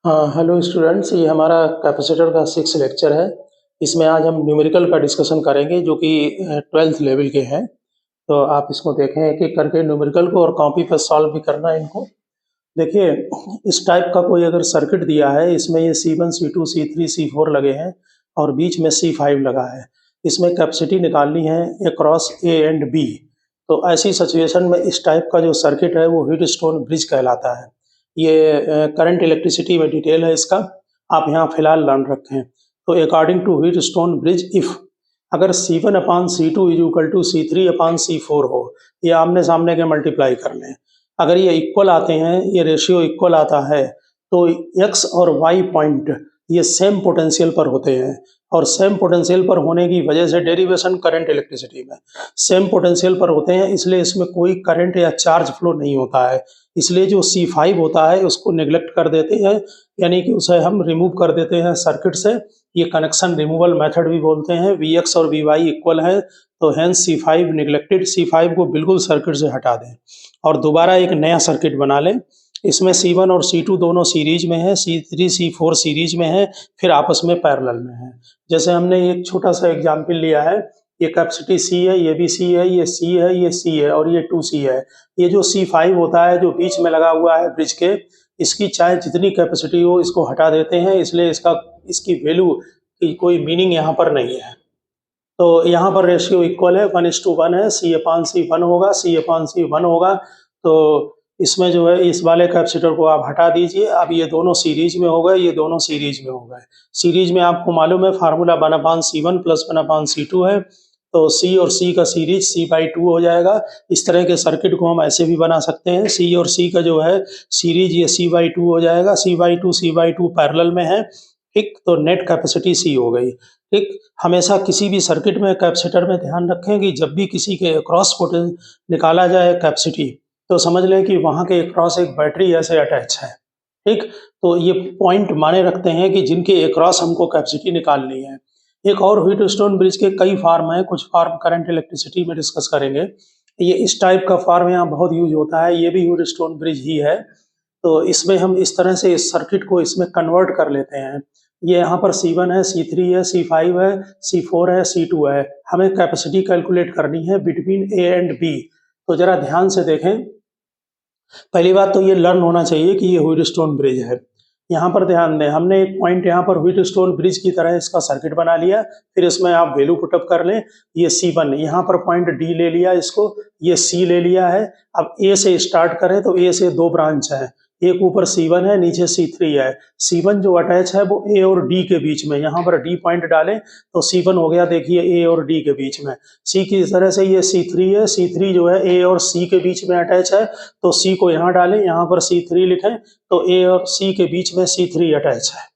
Hello students, ये हमारा capacitor का 6 लेक्चर है। इसमें आज हम न्यूमेरिकल का डिस्कशन करेंगे जो कि 12th लेवल के हैं। तो आप इसको देखें एक एक करके न्यूमेरिकल को, और कॉपी पर सॉल्व भी करना है इनको। देखिए, इस टाइप का कोई अगर सर्किट दिया है, इसमें ये C1 C2 C3 C4 लगे हैं और बीच में C5 लगा है। इसमें कैपेसिटी निकालनी है अक्रॉस A एंड B। तो ऐसी सिचुएशन में इस टाइप का जो सर्किट है वो व्हीटस्टोन ब्रिज कहलाता है। ये करंट इलेक्ट्रिसिटी में डिटेल है इसका, आप यहाँ फिलहाल लर्न रखें। तो according to Wheatstone bridge, if अगर C1 upon C2 is equal to C3 upon C4 हो, ये आमने सामने के मल्टीप्लाई कर लें। अगर ये इक्वल आते हैं, ये रेशियो इक्वल आता है, तो एक्स और वाई पॉइंट ये सेम पोटेंशियल पर होते हैं। और सेम पोटेंशियल पर होने की वजह से डेरिवेशन करंट इलेक्ट्रिसिटी में सेम पोटेंशियल पर होते हैं, इसलिए इसमें कोई करंट या चार्ज फ्लो नहीं होता है। इसलिए जो C5 होता है उसको नेग्लेक्ट कर देते हैं, यानी कि उसे हम रिमूव कर देते हैं सर्किट से। ये कनेक्शन रिमूवल मेथड भी बोलते हैं। Vx और Vy इक्वल है, तो हेंस C5 नेग्लेक्टेड। C5 को बिल्कुल सर्किट से हटा दें और दोबारा एक नया सर्किट बना लें। इसमें C1 और C2 दोनों सीरीज में है, C3 C4 सीरीज में है, फिर आपस में पैरेलल में है। जैसे हमने एक छोटा सा एग्जाम्पल लिया है, ये कैपेसिटी C है, ये भी C है, ये C है, ये C है और ये 2C है। ये जो C5 होता है जो बीच में लगा हुआ है ब्रिज के, इसकी चाहे जितनी कैपेसिटी हो इसको हटा देते हैं, इसलिए इसकी वैल्यू की कोई मीनिंग यहाँ पर नहीं है। तो यहाँ पर रेशियो इक्वल है, 1:1 है। C अपान C 1 होगा, C अपान C 1 होगा। तो इसमें जो है इस वाले कैपेसिटर को आप हटा दीजिए। अब ये दोनों सीरीज में हो गए, ये दोनों सीरीज में हो गए। सीरीज में आपको मालूम है फार्मूला 1/C1 प्लस 1/C2 है। तो C और C का सीरीज C/2 हो जाएगा। इस तरह के सर्किट को हम ऐसे भी बना सकते हैं। C और C का जो है सीरीज ये C/2 हो जाएगा। C/2 पैरेलल में है, ठीक। तो नेट कैपेसिटी C हो गई, ठीक। हमेशा किसी भी सर्किट में कैपेसिटर में ध्यान रखें कि जब भी किसी के अक्रॉस पोटेंशियल निकाला जाए कैपेसिटी, तो समझ लें कि वहाँ के अक्रॉस एक बैटरी ऐसे अटैच है, ठीक। तो ये पॉइंट माने रखते हैं कि जिनके अक्रॉस हमको कैपेसिटी निकालनी है। एक और व्हीटस्टोन ब्रिज के कई फार्म हैं, कुछ फार्म करंट इलेक्ट्रिसिटी में डिस्कस करेंगे। ये इस टाइप का फार्म यहाँ बहुत यूज होता है, ये भी व्हीटस्टोन ब्रिज ही है। तो इसमें हम इस तरह से इस सर्किट को इसमें कन्वर्ट कर लेते हैं। ये यहाँ पर C1 है, C3 है, C5 है, C4 है, C2 है। हमें कैपेसिटी कैलकुलेट करनी है बिटवीन A एंड B। तो जरा ध्यान से देखें। पहली बात तो ये लर्न होना चाहिए कि ये व्हीटस्टोन ब्रिज है। यहाँ पर ध्यान दें, हमने एक पॉइंट यहाँ पर व्हीटस्टोन ब्रिज की तरह इसका सर्किट बना लिया। फिर इसमें आप वैल्यू पुटअप कर लें। ये C1, यहाँ पर पॉइंट D ले लिया, इसको ये C ले लिया है। अब A से स्टार्ट करें तो A से दो ब्रांच है, एक ऊपर C1 है, नीचे C3 है। C1 जो अटैच है वो A और D के बीच में, यहाँ पर D पॉइंट डालें तो C1 हो गया, देखिए A और D के बीच में। C की तरह से ये C3 है, C3 जो है A और C के बीच में अटैच है, तो C को यहाँ डालें, यहाँ पर C3 लिखें, तो A और C के बीच में C3 अटैच है,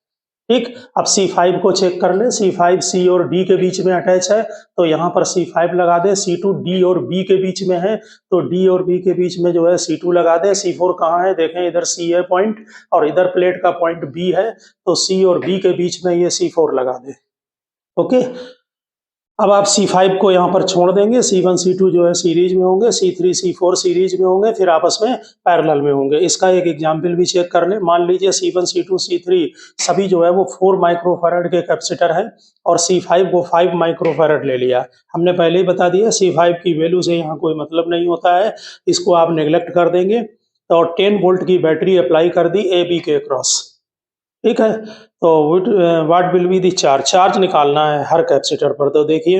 ठीक। अब C5 को चेक कर लें, C5 C और D के बीच में अटैच है, तो यहाँ पर C5 लगा दें। C2 D और B के बीच में है, तो D और B के बीच में जो है C2 लगा दें। C4 कहाँ है, देखें इधर C है पॉइंट और इधर प्लेट का पॉइंट B है, तो C और B के बीच में ये C4 लगा दें, ओके। अब आप C5 को यहाँ पर छोड़ देंगे, C1 C2 जो है सीरीज में होंगे, C3 C4 सीरीज में होंगे, फिर आपस में पैरेलल में होंगे। इसका एक एग्जाम्पल भी चेक कर लें। मान लीजिए C1 C2 C3 सभी जो है वो 4 माइक्रोफैरड के कैपेसिटर है और C5 को 5 माइक्रोफैरड ले लिया। हमने पहले ही बता दिया C5 की वैल्यू से यहाँ कोई मतलब नहीं होता है, इसको आप नेग्लेक्ट कर देंगे। तो 10 वोल्ट की बैटरी अप्लाई कर दी AB के क्रॉस, ठीक है। तो what will be the charge निकालना है हर कैपेसिटर पर। तो देखिए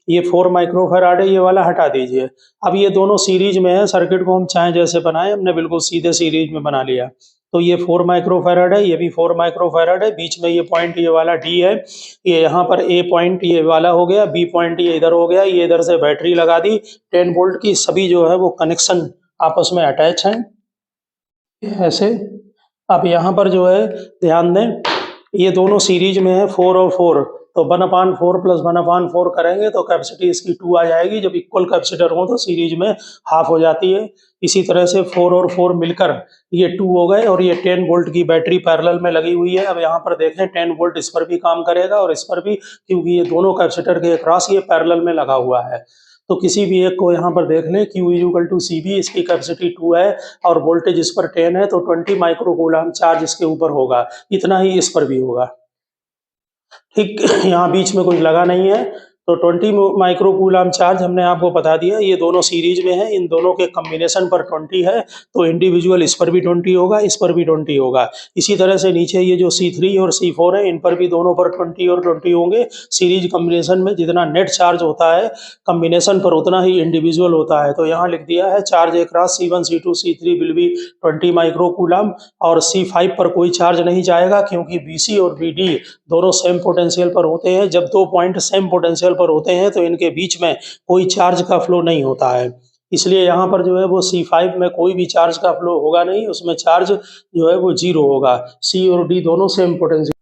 ये 4 माइक्रोफैराड है, ये वाला हटा दीजिए। अब ये दोनों सीरीज में है, सर्किट को हम चाहे जैसे बनाए, हमने बिल्कुल सीधे सीरीज में बना लिया। तो ये 4 माइक्रोफैराड है, ये भी 4 माइक्रोफैराड है। बीच में ये पॉइंट ये वाला D है, ये यहाँ पर A पॉइंट ये वाला हो गया, B पॉइंट ये इधर हो गया, ये इधर से बैटरी लगा दी 10 वोल्ट की। सभी जो है वो कनेक्शन आपस में अटैच हैं ऐसे। अब यहाँ पर जो है ध्यान दें, ये दोनों सीरीज में है 4 और 4, तो 1/4 प्लस 1/4 करेंगे तो कैपेसिटी इसकी 2 आ जाएगी। जब इक्वल कैपेसिटर हो तो सीरीज में हाफ हो जाती है। इसी तरह से 4 और 4 मिलकर ये 2 हो गए और ये 10 वोल्ट की बैटरी पैरेलल में लगी हुई है। अब यहाँ पर देखें 10 वोल्ट इस पर भी काम करेगा और इस पर भी, क्योंकि ये दोनों कैपेसिटर के अक्रॉस ये पैरेलल में लगा हुआ है। तो किसी भी एक को यहाँ पर देख लें, Q इक्वल टू CB, इसकी कैपेसिटी 2 है और वोल्टेज इस पर 10 है, तो 20 माइक्रोकूलम चार्ज इसके ऊपर होगा। इतना ही इस पर भी होगा। ठीक, यहाँ बीच में कुछ लगा नहीं है, तो 20 माइक्रोकूलम चार्ज हमने आपको बता दिया। ये दोनों सीरीज में है, इन दोनों के कॉम्बिनेशन पर 20 है, तो इंडिविजुअल इस पर भी 20 होगा, इस पर भी 20 होगा। इसी तरह से नीचे ये जो C3 और C4 है, इन पर भी दोनों पर 20 और 20 होंगे। सीरीज कॉम्बिनेशन में जितना नेट चार्ज होता है कॉम्बिनेशन पर, उतना ही इंडिविजुअल होता है। तो यहाँ लिख दिया है charge across C1 C2 C3 will be 20 microcoulomb, और C5 पर कोई चार्ज नहीं जाएगा, क्योंकि BC और BD दोनों सेम पोटेंशियल पर होते हैं। जब दो पॉइंट सेम पोटेंशियल पर होते हैं तो इनके बीच में कोई चार्ज का फ्लो नहीं होता है, इसलिए यहाँ पर जो है वो C5 में कोई भी चार्ज का फ्लो होगा नहीं, उसमें चार्ज जो है वो 0 होगा। C और D दोनों सेम पोटेंशियल।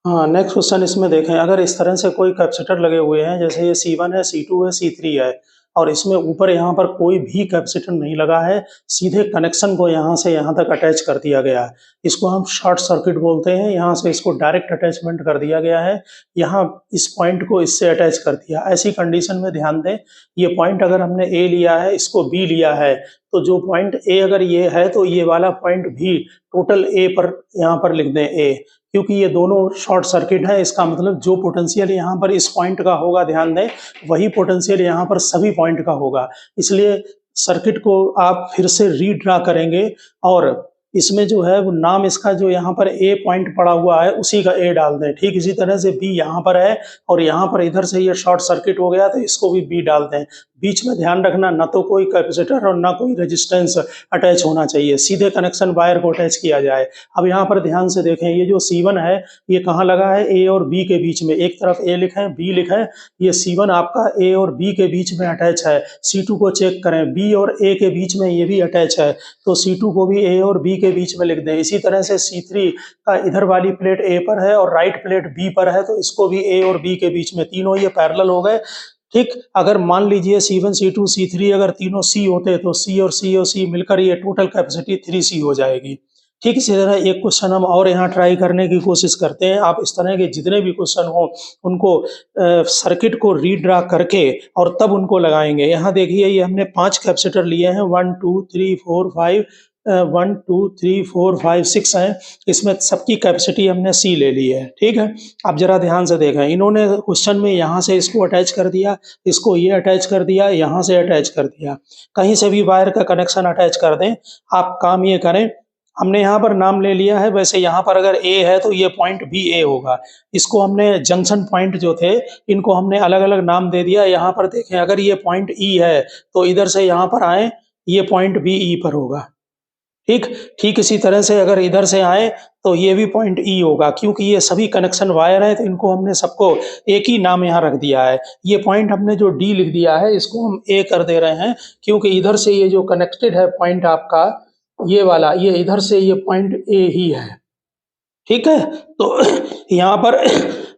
हाँ, नेक्स्ट क्वेश्चन इसमें देखें, अगर इस तरह से कोई कैपेसिटर लगे हुए हैं, जैसे ये C1 है, C2 है, C3 है, और इसमें ऊपर यहाँ पर कोई भी कैपेसिटर नहीं लगा है, सीधे कनेक्शन को यहाँ से यहाँ तक अटैच कर दिया गया है। इसको हम शॉर्ट सर्किट बोलते हैं। यहाँ से इसको डायरेक्ट अटैचमेंट कर दिया गया है, यहाँ इस पॉइंट को इससे अटैच कर दिया। ऐसी कंडीशन में ध्यान दें, ये पॉइंट अगर हमने ए लिया है, इसको बी लिया है, तो जो पॉइंट ए अगर ये है तो ये वाला पॉइंट भी टोटल ए पर यहाँ पर लिख दें ए, क्योंकि ये दोनों शॉर्ट सर्किट है। इसका मतलब जो पोटेंशियल यहाँ पर इस पॉइंट का होगा, ध्यान दें, वही पोटेंशियल यहाँ पर सभी पॉइंट का होगा। इसलिए सर्किट को आप फिर से रीड्रा करेंगे और इसमें जो है वो नाम इसका जो यहाँ पर ए पॉइंट पड़ा हुआ है उसी का ए डाल दें। ठीक इसी तरह से बी यहाँ पर है और यहाँ पर इधर से ये शॉर्ट सर्किट हो गया, तो इसको भी बी डाल दें। बीच में ध्यान रखना, ना तो कोई कैपेसिटर और ना कोई रेजिस्टेंस अटैच होना चाहिए, सीधे कनेक्शन वायर को अटैच किया जाए। अब यहाँ पर ध्यान से देखें, ये जो C1 है ये कहाँ लगा है, ए और बी के बीच में। एक तरफ ए लिखें, बी लिखें, ये C1 आपका ए और बी के बीच में अटैच है। C2 को चेक करें, बी और ए के बीच में ये भी अटैच है, तो C2 को भी ए और बी के बीच में लिख दें। इसी तरह से C3 का इधर वाली प्लेट ए पर है और राइट प्लेट बी पर है, तो इसको भी ए और बी के बीच में, तीनों ये पैरेलल हो गए। ठीक, अगर मान लीजिए C1 C2 C3 अगर तीनों C होते तो C और C मिलकर ये टोटल कैपेसिटी 3C हो जाएगी। ठीक, इसी तरह एक क्वेश्चन हम और यहाँ ट्राई करने की कोशिश करते हैं। आप इस तरह के जितने भी क्वेश्चन हो उनको सर्किट को रीड्रा करके और तब उनको लगाएंगे। यहाँ देखिए, ये हमने 5 कैपेसिटर लिए हैं, 1 2 3 4 5 1 2 3 4 5 6 हैं। इसमें सबकी कैपेसिटी हमने C ले ली है। ठीक है, अब जरा ध्यान से देखें, इन्होंने क्वेश्चन में यहाँ से इसको अटैच कर दिया, इसको ये अटैच कर दिया, यहाँ से अटैच कर दिया। कहीं से भी वायर का कनेक्शन अटैच कर दें। आप काम ये करें, हमने यहाँ पर नाम ले लिया है, वैसे यहाँ पर अगर A है तो ये पॉइंट भी A होगा। इसको हमने जंक्शन पॉइंट जो थे इनको हमने अलग अलग नाम दे दिया। यहाँ पर देखें, अगर ये पॉइंट E है तो इधर से यहाँ पर आए, ये पॉइंट भी E पर होगा। ठीक इसी तरह से अगर इधर से आए तो ये भी पॉइंट E होगा, क्योंकि ये सभी कनेक्शन वायर है, तो इनको हमने सबको एक ही नाम यहाँ रख दिया है। ये पॉइंट हमने जो D लिख दिया है इसको हम A कर दे रहे हैं, क्योंकि इधर से ये जो कनेक्टेड है पॉइंट आपका ये वाला, ये इधर से ये पॉइंट A ही है। ठीक है, तो यहाँ पर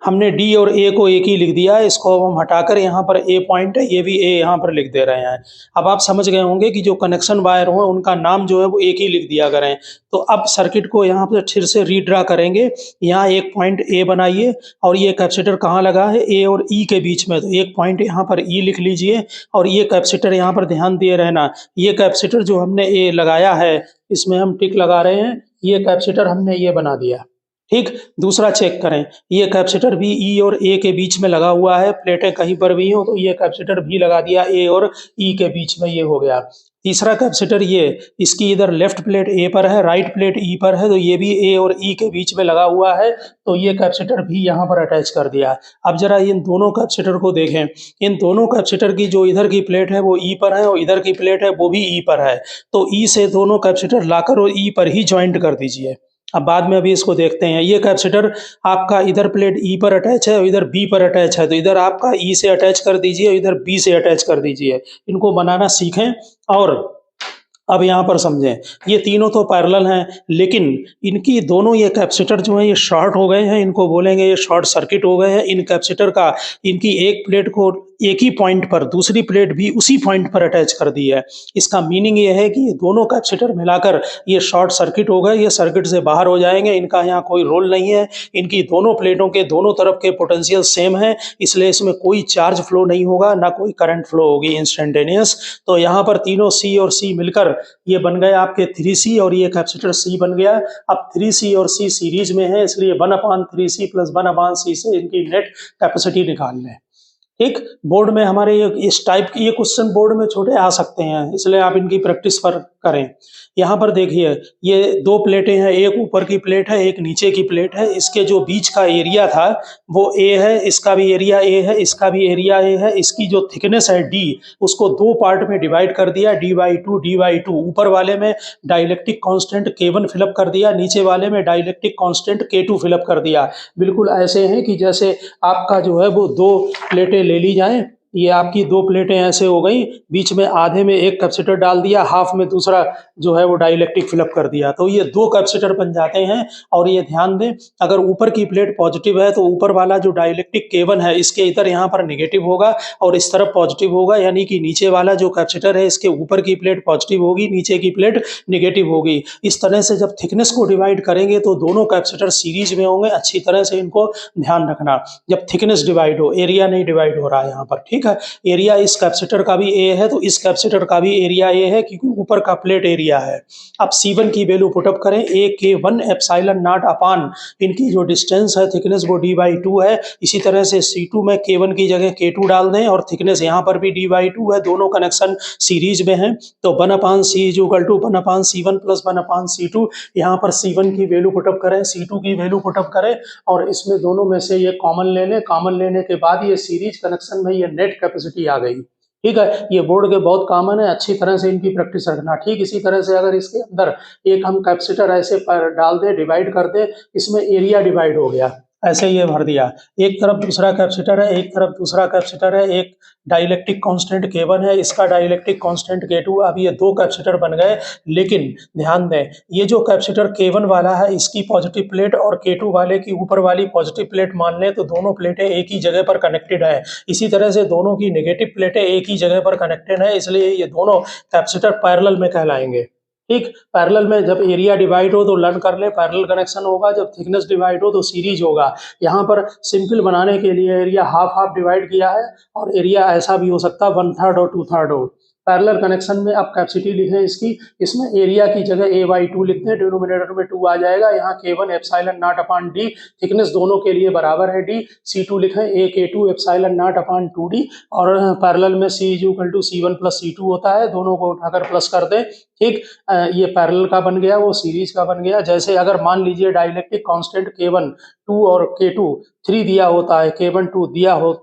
हमने D और A को एक ही लिख दिया है, इसको हम हटाकर यहाँ पर A पॉइंट है, ये भी A यहाँ पर लिख दे रहे हैं। अब आप समझ गए होंगे कि जो कनेक्शन वायर हो उनका नाम जो है वो एक ही लिख दिया करें। तो अब सर्किट को यहाँ पर फिर से रीड्रा करेंगे। यहाँ एक पॉइंट A बनाइए और ये कैपेसिटर कहाँ लगा है, A और E के बीच में, तो एक पॉइंट यहाँ पर E लिख लीजिए और ये कैपेसिटर यहाँ पर ध्यान दिए रहना, ये कैपेसिटर जो हमने A लगाया है इसमें हम टिक लगा रहे हैं, ये कैपेसिटर हमने ये बना दिया। ठीक, दूसरा चेक करें, ये कैपेसिटर भी E और A के बीच में लगा हुआ है, प्लेटें कहीं पर भी हो तो ये कैपेसिटर भी लगा दिया A और E के बीच में, ये हो गया। तीसरा कैपेसिटर ये, इसकी इधर लेफ्ट प्लेट A पर है, राइट प्लेट E पर है, तो ये भी A और E के बीच में लगा हुआ है, तो ये कैपेसिटर भी यहाँ पर अटैच कर दिया। अब जरा इन दोनों कैपेसिटर को देखें, इन दोनों कैपेसिटर की जो इधर की प्लेट है वो E पर है और इधर की प्लेट है वो भी E पर है, तो E से दोनों कैपेसिटर लाकर और E पर ही ज्वाइंट कर दीजिए। अब बाद में अभी इसको देखते हैं। ये कैपेसिटर आपका इधर प्लेट E पर अटैच है और इधर B पर अटैच है, तो इधर आपका E से अटैच कर दीजिए और इधर B से अटैच कर दीजिए। इनको बनाना सीखें और अब यहाँ पर समझें, ये तीनों तो पैरेलल हैं, लेकिन इनकी दोनों ये कैपेसिटर जो है ये शॉर्ट हो गए हैं, इनको बोलेंगे ये शॉर्ट सर्किट हो गए हैं। इन कैपेसिटर का, इनकी एक प्लेट को एक ही पॉइंट पर दूसरी प्लेट भी उसी पॉइंट पर अटैच कर दी है। इसका मीनिंग ये है कि ये दोनों कैपेसिटर मिलाकर ये शॉर्ट सर्किट हो गए, ये सर्किट से बाहर हो जाएंगे, इनका यहाँ कोई रोल नहीं है। इनकी दोनों प्लेटों के दोनों तरफ के पोटेंशियल सेम है, इसलिए इसमें कोई चार्ज फ्लो नहीं होगा, ना कोई करंट फ्लो होगी इंस्टेंटेनियस। तो यहाँ पर तीनों सी और सी मिलकर ये बन गए आपके 3C और ये कैपेसिटर सी बन गया। अब 3C और सी सीरीज में है, इसलिए 1/3C + 1/C से इनकी नेट कैपेसिटी निकाल लें। ठीक, बोर्ड में हमारे ये इस टाइप की ये क्वेश्चन बोर्ड में छोटे आ सकते हैं, इसलिए आप इनकी प्रैक्टिस पर करें। यहाँ पर देखिए, ये दो प्लेटें हैं, एक ऊपर की प्लेट है, एक नीचे की प्लेट है। इसके जो बीच का एरिया था वो ए है, इसका भी एरिया ए है, इसका भी एरिया ए है। इसकी जो थिकनेस है डी, उसको दो पार्ट में डिवाइड कर दिया, d/2 ऊपर वाले में डाइलेक्ट्रिक कांस्टेंट K1 फिलअप कर दिया, नीचे वाले में डाइलेक्ट्रिक कांस्टेंट K2 फिलअप कर दिया। बिल्कुल ऐसे हैं कि जैसे आपका जो है वो दो प्लेटें ले ली जाएं। ये आपकी दो प्लेटें ऐसे हो गई, बीच में आधे में एक कैपेसिटर डाल दिया, हाफ में दूसरा जो है वो डाइलेक्ट्रिक फिलअप कर दिया, तो ये दो कैपेसिटर बन जाते हैं। और ये ध्यान दें, अगर ऊपर की प्लेट पॉजिटिव है तो ऊपर वाला जो डाइलेक्ट्रिक K1 है इसके इधर यहाँ पर नेगेटिव होगा और इस तरफ पॉजिटिव होगा, यानी कि नीचे वाला जो कैपेसिटर है इसके ऊपर की प्लेट पॉजिटिव होगी, नीचे की प्लेट नेगेटिव होगी। इस तरह से जब थिकनेस को डिवाइड करेंगे तो दोनों कैपेसिटर सीरीज में होंगे। अच्छी तरह से इनको ध्यान रखना, जब थिकनेस डिवाइड हो, एरिया नहीं डिवाइड हो रहा है यहाँ पर। ठीक है, एरिया इस कैपेसिटर का भी ए है तो इस कैपेसिटर का भी एरिया ए है, क्योंकि ऊपर का प्लेट एरिया है। अब C1 की वैल्यू पुटअप करें, AK1 एप्सिलॉन नॉट अपान इनकी जो डिस्टेंस है थिकनेस वो d/2 है। इसी तरह से C2 में K1 की जगह K2 डाल दें और थिकनेस यहाँ पर भी d/2 है, दोनों कनेक्शन सीरीज में हैं। तो 1/C = 1/C1 + 1/C2। यहाँ पर C1 की वैल्यू पुटअप करें, C2 की वैल्यू पुटअप करें और इसमें दोनों में से ये कॉमन ले लें। कॉमन लेने के बाद ये सीरीज कनेक्शन में ये नेट कैपेसिटी आ गई। ठीक है, ये बोर्ड के बहुत कॉमन है, अच्छी तरह से इनकी प्रैक्टिस रखना। ठीक इसी तरह से अगर इसके अंदर एक हम कैपेसिटर ऐसे पर डाल दें, डिवाइड कर दें, इसमें एरिया डिवाइड हो गया, ऐसे ये भर दिया। एक तरफ दूसरा कैपेसिटर है, एक तरफ दूसरा कैपेसिटर है, एक डाइलेक्ट्रिक कांस्टेंट K1 है, इसका डाइलेक्ट्रिक कांस्टेंट K2। अब ये दो कैपेसिटर बन गए, लेकिन ध्यान दें, ये जो कैपेसिटर K1 वाला है इसकी पॉजिटिव प्लेट और K2 वाले की ऊपर वाली पॉजिटिव प्लेट मान लें तो दोनों प्लेटें एक ही जगह पर कनेक्टेड है। इसी तरह से दोनों की नेगेटिव प्लेटें एक ही जगह पर कनेक्टेड है, इसलिए ये दोनों कैपेसिटर पैरेलल में कहलाएंगे। ठीक, पैरेलल में जब एरिया डिवाइड हो तो लर्न कर ले, पैरेलल कनेक्शन होगा, जब थिकनेस डिवाइड हो तो सीरीज होगा। यहाँ पर सिंपल बनाने के लिए एरिया हाफ हाफ डिवाइड किया है और एरिया ऐसा भी हो सकता है 1/3 और 2/3 हो। पैरेलल कनेक्शन में आप कैपेसिटी लिखें इसकी, इसमें एरिया की जगह A/2 लिखते हैं, डिनोमिनेटर में 2 आ जाएगा। यहाँ K1 epsilon not upon D, thickness दोनों के लिए बराबर है D। C2 लिखें AK2 epsilon not upon 2D और पैरेलल में C = C1 + C2 होता है, दोनों को उठाकर प्लस कर दें। ठीक, ये पैरेलल का बन गया, वो सीरीज का बन गया। जैसे अगर मान लीजिए डाइलेक्ट्रिक कांस्टेंट K1 2 और K2 3 दिया होता है, K1 2 दिया हो,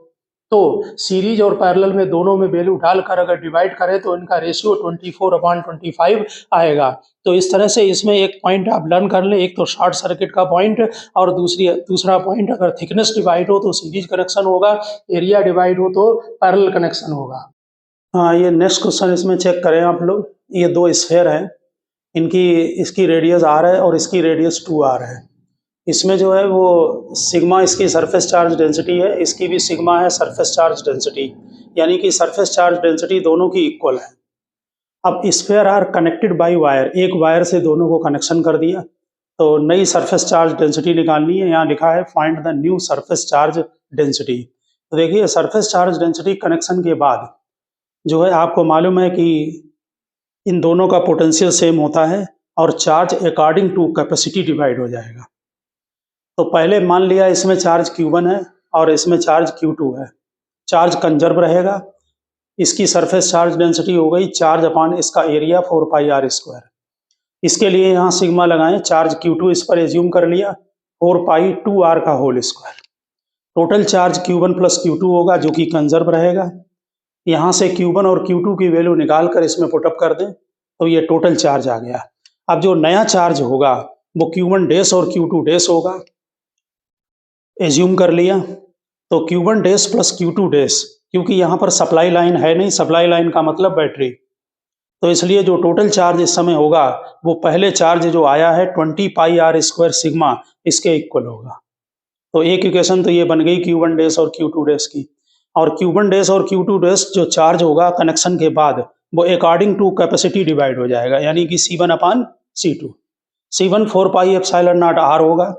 तो सीरीज और पैरेलल में दोनों में वैल्यू डालकर अगर डिवाइड करें तो इनका रेशियो 24/25 आएगा। तो इस तरह से इसमें एक पॉइंट आप लर्न कर लें, एक तो शॉर्ट सर्किट का पॉइंट और दूसरा पॉइंट, अगर थिकनेस डिवाइड हो तो सीरीज कनेक्शन होगा, एरिया डिवाइड हो तो पैरेलल कनेक्शन होगा। हाँ, ये नेक्स्ट क्वेश्चन इसमें चेक करें आप लोग। ये दो स्फेयर हैं, इसकी रेडियस r है और इसकी रेडियस 2r है। इसमें जो है वो सिग्मा इसकी सरफेस चार्ज डेंसिटी है, इसकी भी सिग्मा है सरफेस चार्ज डेंसिटी, यानी कि सरफेस चार्ज डेंसिटी दोनों की इक्वल है। अब sphere are connected by wire, एक वायर से दोनों को कनेक्शन कर दिया, तो नई सरफेस चार्ज डेंसिटी निकालनी है। यहाँ लिखा है find the new surface charge density. तो देखिए, सरफेस चार्ज डेंसिटी कनेक्शन के बाद जो है आपको मालूम है कि इन दोनों का पोटेंशियल सेम होता है और charge according to capacity divide हो जाएगा। तो पहले मान लिया इसमें चार्ज Q1 है और इसमें चार्ज Q2 है, चार्ज कंजर्व रहेगा। इसकी सरफेस चार्ज डेंसिटी हो गई चार्ज अपान इसका एरिया 4πr²। इसके लिए यहाँ सिग्मा लगाएं, चार्ज Q2 इस पर एज्यूम कर लिया, 4π2r का whole square. Total charge Q1 + Q2 होगा जो कि कंजर्व रहेगा। यहाँ से Q1 और Q2 की वैल्यू निकाल कर इसमें पुटअप कर दें तो ये टोटल चार्ज आ गया। अब जो नया चार्ज होगा वो Q1 डैश और Q2 डैश होगा, एज्यूम कर लिया। तो Q1 डैश + Q2 डैश, क्योंकि यहाँ पर सप्लाई लाइन है नहीं, सप्लाई लाइन का मतलब बैटरी, तो इसलिए जो टोटल चार्ज इस समय होगा वो पहले चार्ज जो आया है 20πr² सिग्मा, इसके इक्वल होगा। तो एक इक्वेशन तो ये बन गई Q1 डैश और Q2 डैश की। और Q1 डैश और Q2 डैश जो चार्ज होगा कनेक्शन के बाद वो अकॉर्डिंग टू कैपेसिटी डिवाइड हो जाएगा, यानी कि C1/C2। C1 4 pi epsilon not R होगा,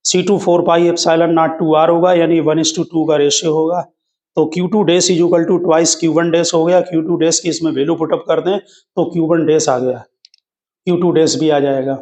C2 4 pi epsilon not 2R होगा, यानी 1:2 का रेशियो होगा। तो Q2 dash is equal to twice Q1 dash हो गया। Q2 डैश की इसमें वैल्यू पुटअप कर दें तो Q1 डैश आ गया, Q2 डैश भी आ जाएगा,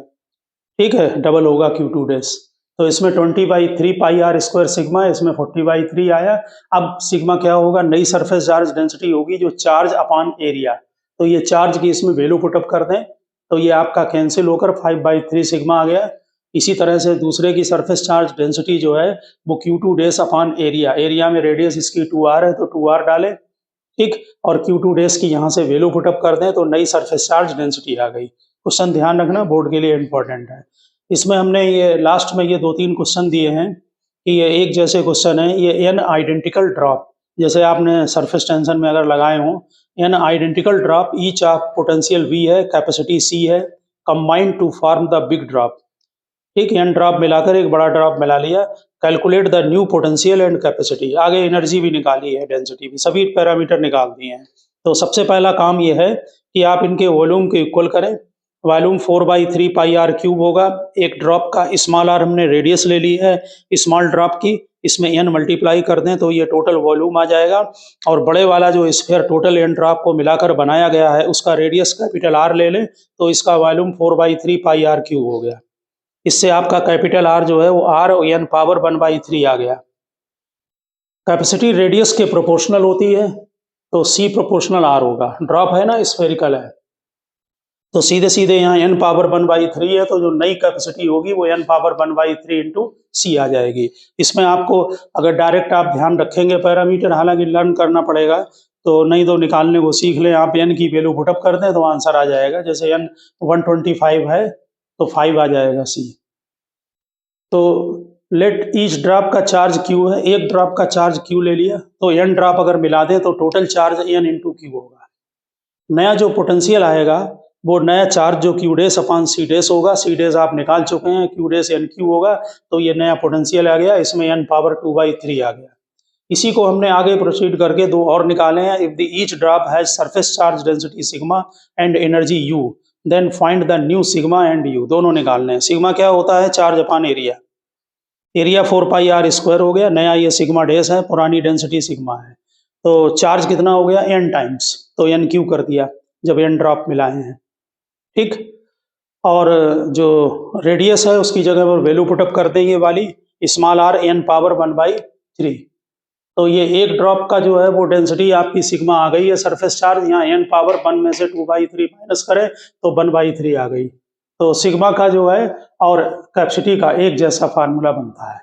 ठीक है, डबल होगा Q2 डैश। तो इसमें 20/3 पाई R स्क्वायर सिग्मा, इसमें 40/3 आया। अब सिग्मा क्या होगा, नई सरफेस चार्ज डेंसिटी होगी जो चार्ज अपॉन एरिया। तो ये चार्ज की इसमें वैल्यू पुटअप कर दें तो ये आपका कैंसिल होकर 5/3 सिग्मा आ गया। इसी तरह से दूसरे की सरफेस चार्ज डेंसिटी जो है वो Q2 dash upon area, area में रेडियस इसकी 2R है तो 2R डालें, ठीक, और Q2 डैश की यहाँ से वैल्यू पुटअप कर दें तो नई सरफेस चार्ज डेंसिटी आ गई। क्वेश्चन ध्यान रखना, बोर्ड के लिए इंपॉर्टेंट है। इसमें हमने ये लास्ट में ये 2-3 क्वेश्चन दिए हैं कि ये एक जैसे क्वेश्चन है, ये n आइडेंटिकल ड्रॉप, जैसे आपने सरफेस टेंशन में अगर लगाए हों, n identical drop each of potential V है, कैपेसिटी C है, combined to form the big drop, ठीक, n ड्रॉप मिलाकर एक बड़ा ड्रॉप मिला लिया। Calculate the new potential and capacity, आगे एनर्जी भी निकाली है, डेंसिटी भी, सभी पैरामीटर निकाल दिए हैं। तो सबसे पहला काम ये है कि आप इनके वॉल्यूम को इक्वल करें। वॉल्यूम 4/3 पाई R क्यूब होगा। एक ड्रॉप का स्मॉल r हमने रेडियस ले ली है स्मॉल ड्रॉप की, इसमें n मल्टीप्लाई कर दें तो ये टोटल वॉल्यूम आ जाएगा। और बड़े वाला जो स्फीयर टोटल n ड्रॉप को मिलाकर बनाया गया है उसका रेडियस कैपिटल R ले लें तो इसका वॉल्यूम 4/3 पाई R क्यूब हो गया। इससे आपका कैपिटल R जो है वो R और n पावर 1/3 आ गया। कैपेसिटी रेडियस के प्रोपोर्शनल होती है तो C प्रोपोर्शनल R होगा, ड्रॉप है ना, स्फेरिकल है, तो सीधे सीधे यहाँ n पावर 1/3 है तो जो नई कैपेसिटी होगी वो n पावर 1/3 इंटू C आ जाएगी। इसमें आपको अगर डायरेक्ट आप ध्यान रखेंगे पैरामीटर, हालांकि लर्न करना पड़ेगा, तो नहीं तो निकालने को सीख लें आप, n की वैल्यू पुटअप कर दें तो आंसर आ जाएगा। जैसे n 125 है तो 5 आ जाएगा C। तो लेट ईच ड्रॉप का चार्ज Q है, एक ड्रॉप का चार्ज Q ले लिया तो n ड्रॉप अगर मिला दें तो total charge n into Q होगा। नया जो पोटेंशियल आएगा वो नया चार्ज जो Q dash upon C dash होगा, C डैश आप निकाल चुके हैं, Q डैश NQ होगा, तो ये नया पोटेंशियल आ गया, इसमें n पावर 2/3 आ गया। इसी को हमने आगे प्रोसीड करके दो और निकाले हैं। If the each drop has surface charge density sigma and energy U, then find the new sigma and U, दोनों निकालने हैं। सिग्मा क्या होता है, charge upon area, area 4 pi R square हो गया, नया ये सिग्मा डैश है, पुरानी डेंसिटी सिग्मा है। तो चार्ज कितना हो गया, n टाइम्स, तो NQ कर दिया जब n ड्रॉप मिलाए हैं, ठीक। और जो रेडियस है उसकी जगह पर वैल्यू पुटअप कर देंगे वाली स्मॉल r n पावर 1/3। तो ये एक ड्रॉप का जो है वो डेंसिटी आपकी सिग्मा आ गई है, सरफेस चार्ज, यहाँ n पावर 1 में से 2/3 माइनस करें तो 1/3 आ गई। तो सिग्मा का जो है और कैपेसिटी का एक जैसा फार्मूला बनता है।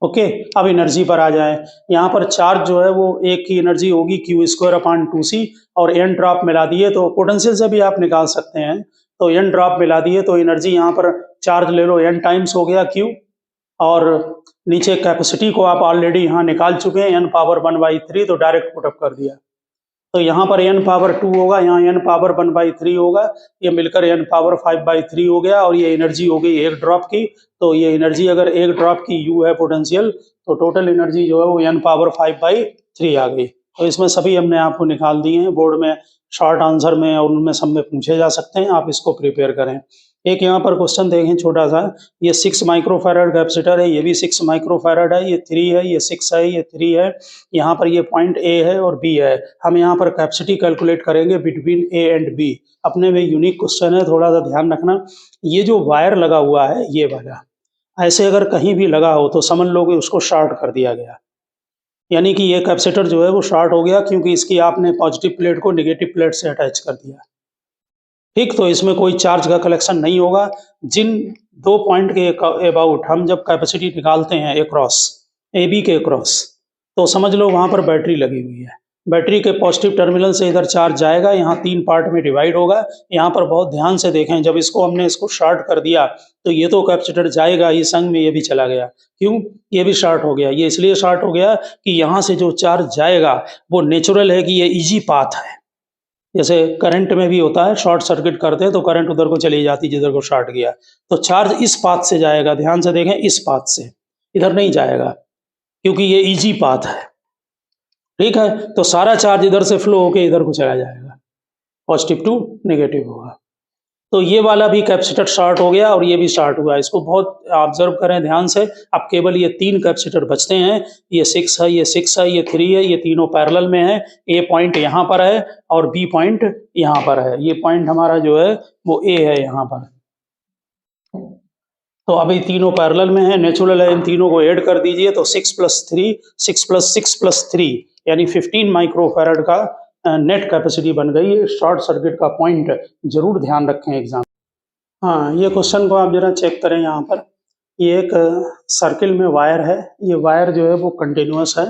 ओके, अब एनर्जी पर आ जाए। यहाँ पर चार्ज जो है वो एक की एनर्जी होगी Q²/2C, और n ड्रॉप मिला दिए तो पोटेंशियल से भी आप निकाल सकते हैं। तो n ड्रॉप मिला दिए तो एनर्जी यहाँ पर चार्ज ले लो n टाइम्स हो गया Q, और नीचे कैपेसिटी को आप ऑलरेडी यहाँ निकाल चुके हैं n पावर 1/3, तो डायरेक्ट पुटअप कर दिया। तो यहाँ पर n पावर 2 होगा, यहाँ n पावर 1/3 होगा, ये मिलकर n पावर 5/3 हो गया, और ये एनर्जी हो गई एक ड्रॉप की। तो ये एनर्जी अगर एक ड्रॉप की U है पोटेंशियल, तो टोटल एनर्जी जो है वो n पावर 5/3 आ गई। तो इसमें सभी हमने आपको निकाल दिए हैं, बोर्ड में शॉर्ट आंसर में और उनमें सब में पूछे जा सकते हैं, आप इसको प्रिपेयर करें। एक यहाँ पर क्वेश्चन देखें छोटा सा, ये 6 माइक्रोफैराड कैपेसिटर है, ये भी 6 माइक्रोफैराड है, ये 3 है, ये 6 है, ये 3 है, यहाँ पर ये पॉइंट A है और B है। हम यहाँ पर कैपेसिटी कैलकुलेट करेंगे बिटवीन A एंड B। अपने में यूनिक क्वेश्चन है, थोड़ा सा ध्यान रखना। ये जो वायर लगा हुआ है ये वाला, ऐसे अगर कहीं भी लगा हो तो समझ लो कि उसको शॉर्ट कर दिया गया, यानी कि ये कैपेसिटर जो है वो शॉर्ट हो गया, क्योंकि इसकी आपने पॉजिटिव प्लेट को नेगेटिव प्लेट से अटैच कर दिया, ठीक। तो इसमें कोई चार्ज का कलेक्शन नहीं होगा। जिन दो पॉइंट के अबाउट हम जब कैपेसिटी निकालते हैं अक्रॉस, AB के अक्रॉस, तो समझ लो वहाँ पर बैटरी लगी हुई है। बैटरी के पॉजिटिव टर्मिनल से इधर चार्ज जाएगा, यहाँ 3 पार्ट में डिवाइड होगा। यहाँ पर बहुत ध्यान से देखें, जब हमने इसको शॉर्ट कर दिया तो ये तो कैपेसिटर जाएगा ही, संग में ये भी चला गया। क्यों, ये भी शॉर्ट हो गया। ये इसलिए शॉर्ट हो गया कि यहाँ से जो चार्ज जाएगा वो नेचुरल है कि ये ईजी पाथ है। जैसे करंट में भी होता है, शॉर्ट सर्किट करते हैं तो करंट उधर को चली जाती है जिधर को शॉर्ट गया, तो चार्ज इस पाथ से जाएगा, ध्यान से देखें, इस पाथ से, इधर नहीं जाएगा, क्योंकि ये इजी पाथ है। ठीक है, तो सारा चार्ज इधर से फ्लो होके इधर को चला जाएगा, पॉजिटिव टू नेगेटिव होगा। तो ये वाला भी कैपेसिटर शॉर्ट हो गया और ये भी शॉर्ट हुआ। इसको बहुत ऑब्जर्व करें ध्यान से। अब केवल ये 3 कैपेसिटर बचते हैं, ये 6 है, ये 6 है, ये 3 है, ये तीनों पैरेलल में है। ए पॉइंट यहाँ पर है और बी पॉइंट यहाँ पर है। ये पॉइंट हमारा जो है वो ए है यहाँ पर। तो अभी तीनों पैरेलल में है, नेचुरल है, इन तीनों को ऐड कर दीजिए तो 6 + 3 6 + 6 + 3 यानी 15 माइक्रोफैराड का नेट कैपेसिटी बन गई है। शॉर्ट सर्किट का पॉइंट जरूर ध्यान रखें एग्जाम। हाँ, ये क्वेश्चन को आप जरा चेक करें। यहाँ पर ये एक सर्किल में वायर है। ये वायर जो है वो कंटिन्यूअस है।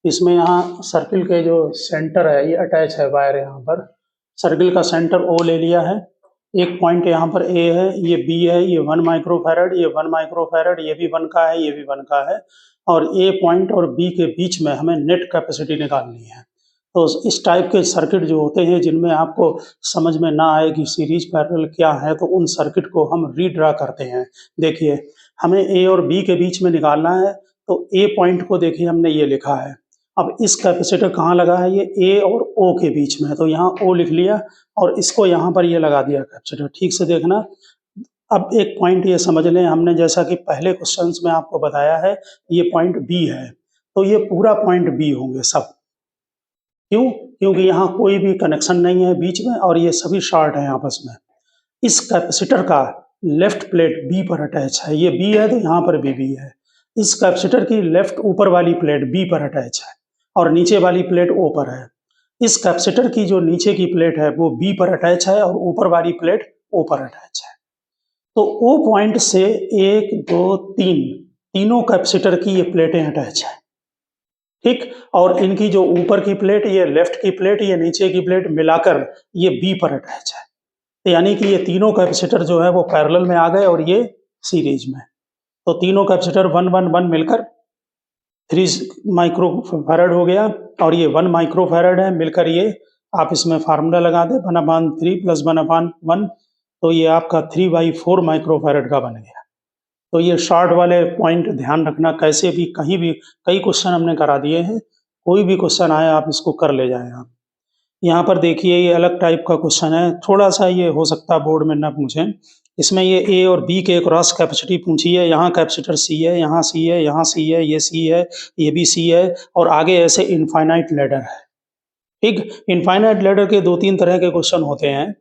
इसमें यहाँ सर्किल के जो सेंटर है ये अटैच है वायर। यहाँ पर सर्किल का सेंटर ओ ले लिया है। एक पॉइंट यहाँ पर ए है, ये बी है, ये 1 माइक्रोफैराड, ये 1 माइक्रोफैराड, ये भी 1 का है, ये भी 1 का है। और ए पॉइंट और बी के बीच में हमें नेट कैपेसिटी निकालनी है। तो इस टाइप के सर्किट जो होते हैं जिनमें आपको समझ में ना आए कि सीरीज पैरेलल क्या है, तो उन सर्किट को हम रीड्रा करते हैं। देखिए, हमें ए और बी के बीच में निकालना है, तो ए पॉइंट को देखिए हमने ये लिखा है। अब इस कैपेसिटर कहाँ लगा है? ये ए और ओ के बीच में है, तो यहाँ ओ लिख लिया और इसको यहाँ पर ये लगा दिया कैपेसिटर। ठीक से देखना। अब एक पॉइंट ये समझ लें, हमने जैसा कि पहले क्वेश्चंस में आपको बताया है, ये पॉइंट बी है, तो ये पूरा पॉइंट बी होंगे सब। क्यों? क्योंकि यहाँ कोई भी कनेक्शन नहीं है बीच में और ये सभी शॉर्ट हैं आपस में। इस कैपेसिटर का लेफ्ट प्लेट बी पर अटैच है। ये बी है तो यहाँ पर भी बी है। इस कैपेसिटर की लेफ्ट ऊपर वाली प्लेट बी पर अटैच है और नीचे वाली प्लेट ओ पर है। इस कैपेसिटर की जो नीचे की प्लेट है वो बी पर अटैच है और ऊपर वाली प्लेट ओ पर अटैच है। तो ओ पॉइंट से 1 2 3 तीनों कैपेसिटर की ये प्लेटें अटैच है। ठीक, और इनकी जो ऊपर की प्लेट, ये लेफ्ट की प्लेट, ये नीचे की प्लेट मिलाकर ये बी पर अटैच है। तो यानी कि ये तीनों कैपेसिटर जो है वो पैरेलल में आ गए और ये सीरीज में। तो तीनों कैपेसिटर 1 1 1 मिलकर 3 माइक्रोफैराड हो गया और ये 1 माइक्रोफैराड है मिलकर ये, आप इसमें फार्मूला लगा दें 1/3 + 1/1, तो ये आपका 3/4 माइक्रोफैराड का बन गया। तो ये शॉर्ट वाले पॉइंट ध्यान रखना, कैसे भी कहीं भी, कई क्वेश्चन हमने करा दिए हैं, कोई भी क्वेश्चन आए आप इसको कर ले जाएं आप। यहाँ पर देखिए ये अलग टाइप का क्वेश्चन है, थोड़ा सा ये हो सकता है बोर्ड में ना पूछें। इसमें ये ए और बी के क्रॉस कैपेसिटी पूछी है। यहाँ कैपेसिटर सी है, यहाँ सी है, यहाँ सी है, ये सी है, ये भी सी है और आगे ऐसे इनफाइनाइट लैडर है। ठीक, इनफाइनाइट लैडर के 2-3 तरह के क्वेश्चन होते हैं,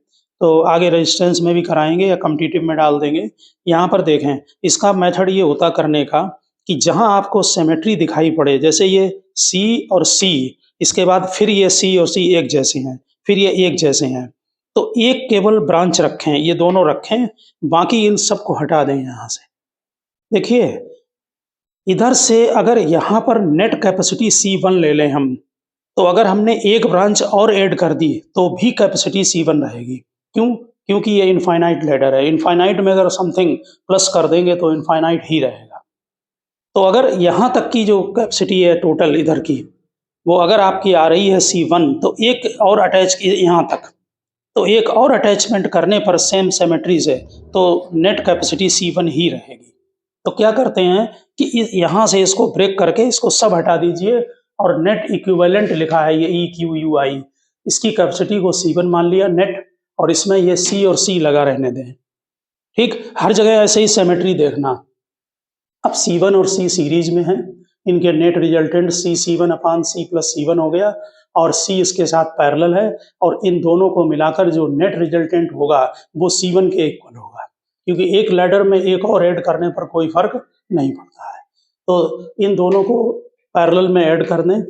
तो आगे रेजिस्टेंस में भी कराएंगे या कॉम्पिटिटिव में डाल देंगे। यहाँ पर देखें, इसका मेथड ये होता करने का कि जहाँ आपको सिमेट्री दिखाई पड़े, जैसे ये सी और सी, इसके बाद फिर ये सी और सी एक जैसे हैं, फिर ये एक जैसे हैं, तो एक केवल ब्रांच रखें, ये दोनों रखें, बाकी इन सबको हटा दें यहाँ से। देखिए, इधर से अगर यहाँ पर नेट कैपेसिटी C1 ले लें हम, तो अगर हमने एक ब्रांच और ऐड कर दी तो भी कैपेसिटी C1 रहेगी। क्यों? क्योंकि ये इनफाइनाइट लैडर है। इनफाइनाइट में अगर समथिंग प्लस कर देंगे तो इनफाइनाइट ही रहेगा। तो अगर यहाँ तक की जो कैपेसिटी है टोटल इधर की, वो अगर आपकी आ रही है C1, तो एक और अटैच की यहाँ तक, तो एक और अटैचमेंट करने पर सेम सिमेट्री से तो नेट कैपेसिटी C1 ही रहेगी। तो क्या करते हैं कि यहाँ से इसको ब्रेक करके इसको सब हटा दीजिए और नेट इक्विवेलेंट लिखा है ये EQUI, इसकी कैपेसिटी को C1 मान लिया नेट, और इसमें ये C और C लगा रहने दें। ठीक, हर जगह ऐसे ही सिमेट्री देखना। अब C1 और C सीरीज में है, इनके नेट रिजल्टेंट C1/C + C1 हो गया और C इसके साथ पैरेलल है और इन दोनों को मिलाकर जो नेट रिजल्टेंट होगा वो C1 के इक्वल होगा, क्योंकि एक लैडर में एक और ऐड करने पर कोई फर्क नहीं पड़ता है। तो इन दोनों को पैरेलल में ऐड कर दें,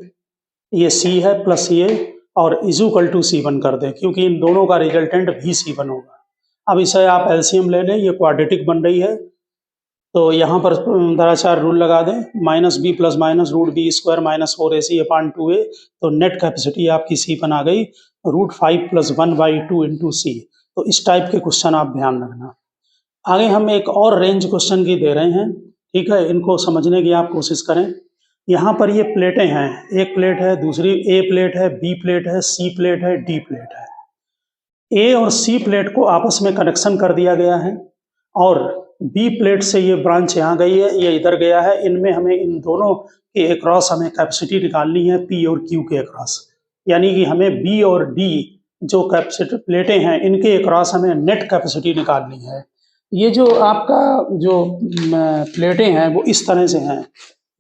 ये C है प्लस ये, और इज़ुकल टू C1 कर दें, क्योंकि इन दोनों का रिजल्टेंट भी C1 होगा। अब इसे आप एलसीएम ले लें, ये क्वाड्रेटिक बन रही है, तो यहाँ पर दराचार रूल लगा दें, -b + -√b² - 4ac/2a, तो नेट कैपेसिटी आपकी C1 आ गई √5 + 1/2 C। तो इस टाइप के क्वेश्चन आप ध्यान रखना। आगे हम एक और रेंज क्वेश्चन की दे रहे हैं, ठीक है, इनको समझने की आप कोशिश करें। यहाँ पर ये प्लेटें हैं, एक प्लेट है, दूसरी ए प्लेट है, बी प्लेट है, सी प्लेट है, डी प्लेट है। ए और सी प्लेट को आपस में कनेक्शन कर दिया गया है और बी प्लेट से ये ब्रांच यहाँ गई है, ये इधर गया है, इनमें हमें इन दोनों कि अक्रॉस हमें कैपेसिटी निकालनी है पी और क्यू के अक्रॉस, यानी कि हमें बी और डी जो कैपेसिटर प्लेटें हैं इनके अक्रॉस हमें नेट कैपेसिटी निकालनी है। ये जो आपका जो प्लेटें हैं वो इस तरह से हैं,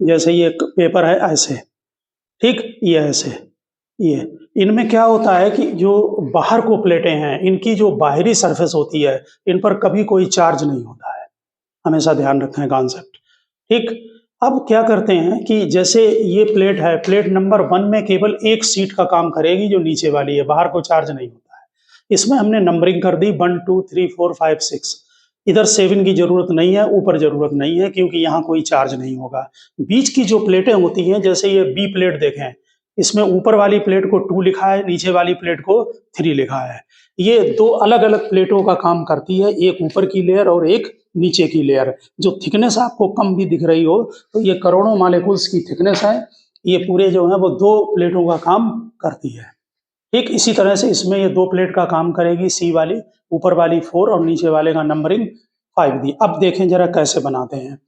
जैसे ये पेपर है ऐसे, ठीक, ये ऐसे, ये इनमें क्या होता है कि जो बाहर को प्लेटें हैं इनकी जो बाहरी सरफेस होती है इन पर कभी कोई चार्ज नहीं होता है, हमेशा ध्यान रखें कॉन्सेप्ट, ठीक। अब क्या करते हैं कि जैसे ये प्लेट है, प्लेट नंबर 1 में केवल एक सीट का काम करेगी जो नीचे वाली है, बाहर को चार्ज नहीं होता है। इसमें हमने नंबरिंग कर दी 1 2 3 4 5 6, इधर 7 की जरूरत नहीं है, ऊपर जरूरत नहीं है क्योंकि यहाँ कोई चार्ज नहीं होगा। बीच की जो प्लेटें होती हैं, जैसे ये बी प्लेट देखें, इसमें ऊपर वाली प्लेट को 2 लिखा है, नीचे वाली प्लेट को 3 लिखा है। ये दो अलग अलग प्लेटों का काम करती है, एक ऊपर की लेयर और एक नीचे की लेयर। जो थिकनेस आपको कम भी दिख रही हो तो ये करोड़ों मॉलिक्यूल्स की थिकनेस है, ये पूरे जो है वो 2 प्लेटों का काम करती है, ठीक। इसी तरह से इसमें ये 2 प्लेट का काम करेगी, सी वाली, ऊपर वाली 4 और नीचे वाले का नंबरिंग 5 दी। अब देखें जरा कैसे बनाते हैं।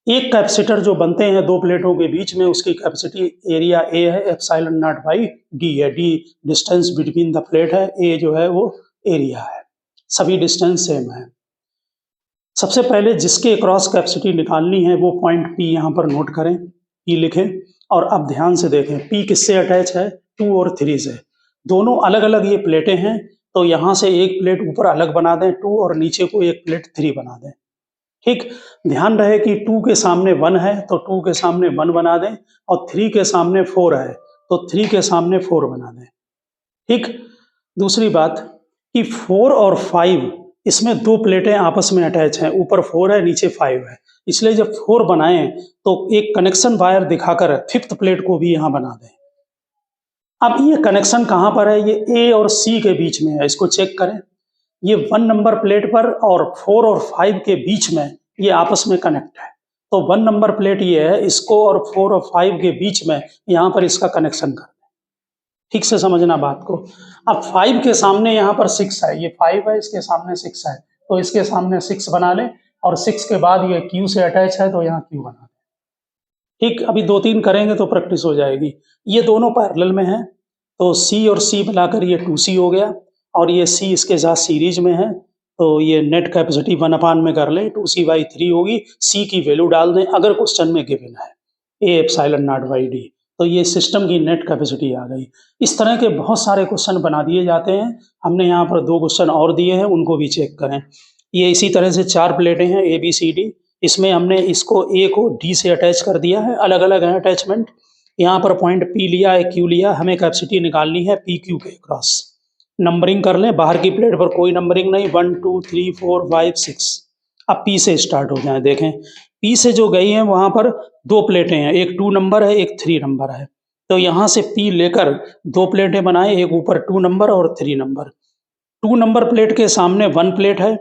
एक कैपेसिटर जो बनते हैं 2 प्लेटों के बीच में, उसकी कैपेसिटी एरिया ए है, एप्सिलॉन नॉट बाई डी है, D distance between the plate है, ए जो है वो एरिया है, सभी डिस्टेंस सेम है। सबसे पहले जिसके क्रॉस कैपेसिटी निकालनी है वो पॉइंट पी यहाँ पर नोट करें, पी लिखें, और अब ध्यान से देखें पी किससे अटैच है, 2 और 3 से। दोनों अलग अलग ये प्लेटें हैं, तो यहाँ से एक प्लेट ऊपर अलग बना दें 2 और नीचे को एक प्लेट 3 बना दें, ठीक। ध्यान रहे कि 2 के सामने 1 है तो 2 के सामने 1 बना दें, और 3 के सामने 4 है तो 3 के सामने 4 बना दें, ठीक। दूसरी बात कि 4 और 5 इसमें 2 प्लेटें आपस में अटैच हैं, ऊपर 4 है नीचे 5 है, इसलिए जब 4 बनाएं तो एक कनेक्शन वायर दिखाकर 5th प्लेट को भी यहाँ बना दें। अब ये कनेक्शन कहाँ पर है, ये ए और सी के बीच में है, इसको चेक करें। ये 1 नंबर प्लेट पर और 4 और 5 के बीच में ये आपस में कनेक्ट है, तो 1 नंबर प्लेट ये है, इसको और 4 और 5 के बीच में यहाँ पर इसका कनेक्शन कर दें, ठीक से समझना बात को। अब 5 के सामने यहाँ पर 6 है, ये 5 है, इसके सामने 6 है, तो इसके सामने 6 बना लें, और 6 के बाद ये Q से अटैच है तो यहाँ Q बना दें, ठीक। अभी 2-3 करेंगे तो प्रैक्टिस हो जाएगी। ये दोनों पैरेलल में हैं, तो C और C मिलाकर ये 2C हो गया, और ये C इसके साथ सीरीज में है, तो ये नेट कैपेसिटी 1/, में कर लें, 2C/3 होगी। C की वैल्यू डाल दें अगर क्वेश्चन में गिवन है, A epsilon not by D, तो ये सिस्टम की नेट कैपेसिटी आ गई। इस तरह के बहुत सारे क्वेश्चन बना दिए जाते हैं, हमने यहाँ पर 2 क्वेश्चन और दिए हैं, उनको भी चेक करें। ये इसी तरह से 4 प्लेटें हैं ABCD, इसमें हमने इसको A को D से अटैच कर दिया है, अलग अलग है अटैचमेंट। यहाँ पर पॉइंट P लिया है, Q लिया, हमें कैपेसिटी निकालनी है PQ के क्रॉस। नंबरिंग कर लें, बाहर की प्लेट पर कोई नंबरिंग नहीं, 1 2 3 4 5 6। अब P से स्टार्ट हो जाए, देखें P से जो गई हैं वहाँ पर 2 प्लेटें हैं, एक 2 नंबर है, एक 3 नंबर है, तो यहाँ से P लेकर 2 प्लेटें बनाएं, एक ऊपर 2 नंबर और 3 नंबर। 2 नंबर प्लेट के सामने 1 प्लेट है,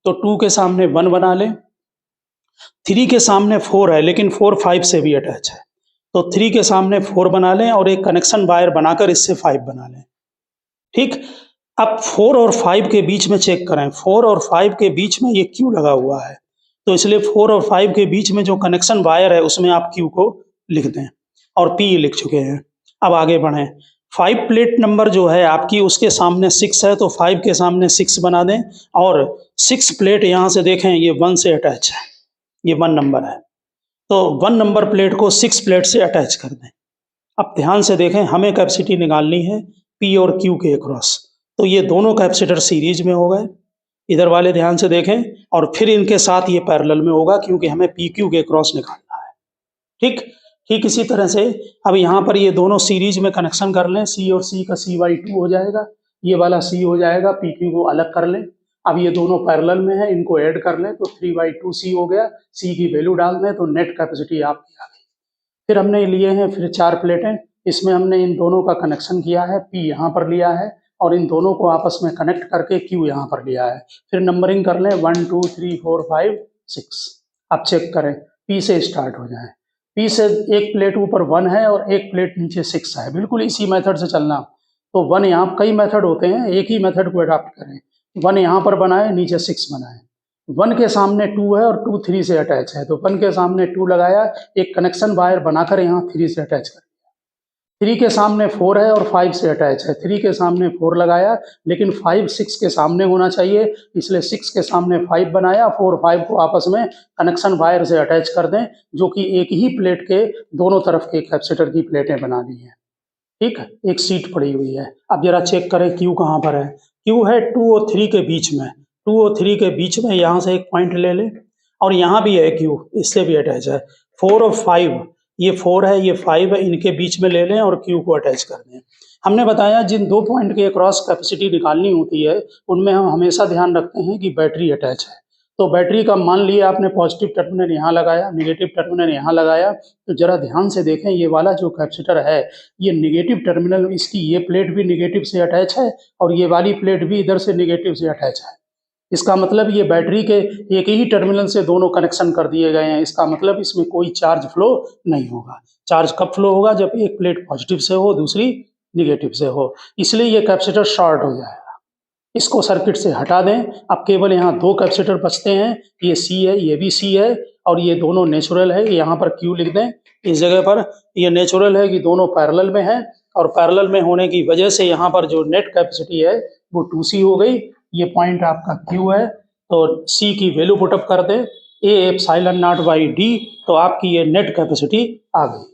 तो 2 के सामने 1 बना लें। 3 के सामने 4 है, लेकिन 4 5 से भी अटैच है, तो 3 के सामने 4 बना लें, और एक कनेक्शन वायर बनाकर इससे 5 बना लें, ठीक। अब 4 और 5 के बीच में चेक करें, 4 और 5 के बीच में ये Q लगा हुआ है, तो इसलिए 4 और 5 के बीच में जो कनेक्शन वायर है उसमें आप Q को लिख दें, और P लिख चुके हैं। अब आगे बढ़ें, 5 प्लेट नंबर जो है आपकी उसके सामने 6 है, तो 5 के सामने 6 बना दें, और 6 प्लेट यहाँ से देखें ये 1 से अटैच है, ये 1 नंबर है, तो 1 नंबर प्लेट को 6 प्लेट से अटैच कर दें। अब ध्यान से देखें, हमें कैपेसिटी निकालनी है P और Q के अक्रॉस, तो ये दोनों कैपेसिटर सीरीज में हो गए, इधर वाले ध्यान से देखें, और फिर इनके साथ ये पैरेलल में होगा क्योंकि हमें PQ के क्रॉस निकालना है, ठीक। ठीक इसी तरह से अब यहाँ पर ये दोनों सीरीज में कनेक्शन कर लें, C और C का C/2 हो जाएगा, ये वाला C हो जाएगा, PQ को अलग कर लें। अब ये दोनों पैरेलल में है, इनको ऐड कर लें तो 3/2C हो गया, C की वैल्यू डाल दें तो नेट कैपेसिटी आपकी आ गई। फिर हमने लिए हैं फिर 4 प्लेटें, इसमें हमने इन दोनों का कनेक्शन किया है, P यहाँ पर लिया है, और इन दोनों को आपस में कनेक्ट करके Q यहाँ पर लिया है। फिर नंबरिंग कर लें 1 2 3 4 5 6। अब चेक करें, P से स्टार्ट हो जाए। P से एक प्लेट ऊपर 1 है और एक प्लेट नीचे 6 है, बिल्कुल इसी मेथड से चलना। तो 1 यहाँ, कई मेथड होते हैं, एक ही मेथड को अडॉप्ट करें। 1 यहाँ पर बनाए, नीचे 6 बनाए, 1 के सामने 2 है और 2 3 से अटैच है, तो 1 के सामने 2 लगाया, एक कनेक्शन वायर बनाकर यहाँ 3 से अटैच कर दिया। 3 के सामने 4 है और 5 से अटैच है, 3 के सामने 4 लगाया, लेकिन 5 6 के सामने होना चाहिए, इसलिए 6 के सामने 5 बनाया, 4 5 को आपस में कनेक्शन वायर से अटैच कर दें, जो कि एक ही प्लेट के दोनों तरफ के कैपेसिटर की प्लेटें बना दी हैं। ठीक है, एक सीट पड़ी हुई है। अब जरा चेक करें क्यू कहाँ पर है। क्यू है 2 और 3 के बीच में, 2 और 3 के बीच में, यहाँ से एक पॉइंट ले लें, और यहाँ भी है क्यू, इससे भी अटैच है। 4 और 5, ये 4 है, ये 5 है, इनके बीच में ले लें और क्यू को अटैच कर दें। हमने बताया जिन 2 पॉइंट के अक्रॉस कैपेसिटी निकालनी होती है, उनमें हम हमेशा ध्यान रखते हैं कि बैटरी अटैच है। तो बैटरी का मान लिया आपने पॉजिटिव टर्मिनल यहाँ लगाया, नेगेटिव टर्मिनल यहाँ लगाया, तो जरा ध्यान से देखें, ये वाला जो कैपेसिटर है, ये नेगेटिव टर्मिनल, इसकी ये प्लेट भी नेगेटिव से अटैच है और ये वाली प्लेट भी इधर से नेगेटिव से अटैच है। इसका मतलब ये बैटरी के एक ही टर्मिनल से दोनों कनेक्शन कर दिए गए हैं। इसका मतलब इसमें कोई चार्ज फ्लो नहीं होगा। चार्ज कब फ्लो होगा? जब एक प्लेट पॉजिटिव से हो, दूसरी नेगेटिव से हो, इसलिए ये कैपेसिटर शॉर्ट हो जाएगा। इसको सर्किट से हटा दें। अब केवल यहाँ 2 कैपेसिटर बचते हैं, ये सी है, ये भी सी है, और ये दोनों नेचुरल है। यहाँ पर क्यू लिख दें इस जगह पर। ये नेचुरल है कि दोनों पैरेलल में हैं, और पैरेलल में होने की वजह से यहाँ पर जो नेट कैपेसिटी है वो 2C हो गई। ये पॉइंट आपका क्यू है, तो सी की वैल्यू पुटअप कर दें, A epsilon not by D, तो आपकी ये नेट कैपेसिटी आ गई।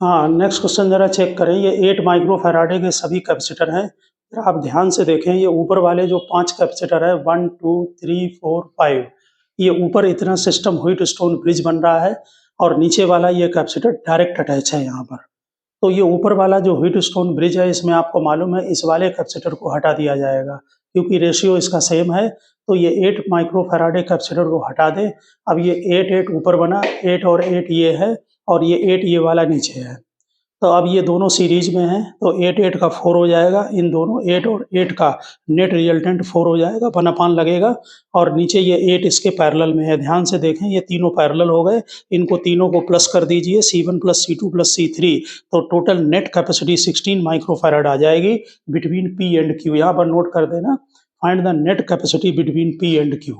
हाँ, नेक्स्ट क्वेश्चन जरा चेक करें। ये 8 माइक्रो फैराडे के सभी कैपेसिटर हैं। आप ध्यान से देखें, ये ऊपर वाले जो 5 कैपेसिटर है, 1 2 3 4 5, ये ऊपर इतना सिस्टम व्हीट स्टोन ब्रिज बन रहा है, और नीचे वाला ये कैपेसिटर डायरेक्ट अटैच है यहाँ पर। तो ये ऊपर वाला जो व्हीट स्टोन ब्रिज है, इसमें आपको मालूम है इस वाले कैपेसिटर को हटा दिया जाएगा, क्योंकि रेशियो इसका सेम है। तो ये 8 माइक्रो फैराडे कैपेसिटर को हटा दें। अब ये 8 8 ऊपर बना, 8 और 8 ये है, और ये 8 ये वाला नीचे है। तो अब ये दोनों सीरीज में हैं, तो 8 8 का 4 हो जाएगा। इन दोनों 8 और 8 का नेट रिजल्टेंट 4 हो जाएगा, 1/, लगेगा। और नीचे ये 8 इसके पैरेलल में है। ध्यान से देखें, ये तीनों पैरेलल हो गए। इनको तीनों को प्लस कर दीजिए, C1 + C2 + C3, तो टोटल नेट कैपेसिटी 16 माइक्रोफैराड आ जाएगी बिटवीन P एंड Q। यहाँ पर नोट कर देना, find the net capacity between P and Q।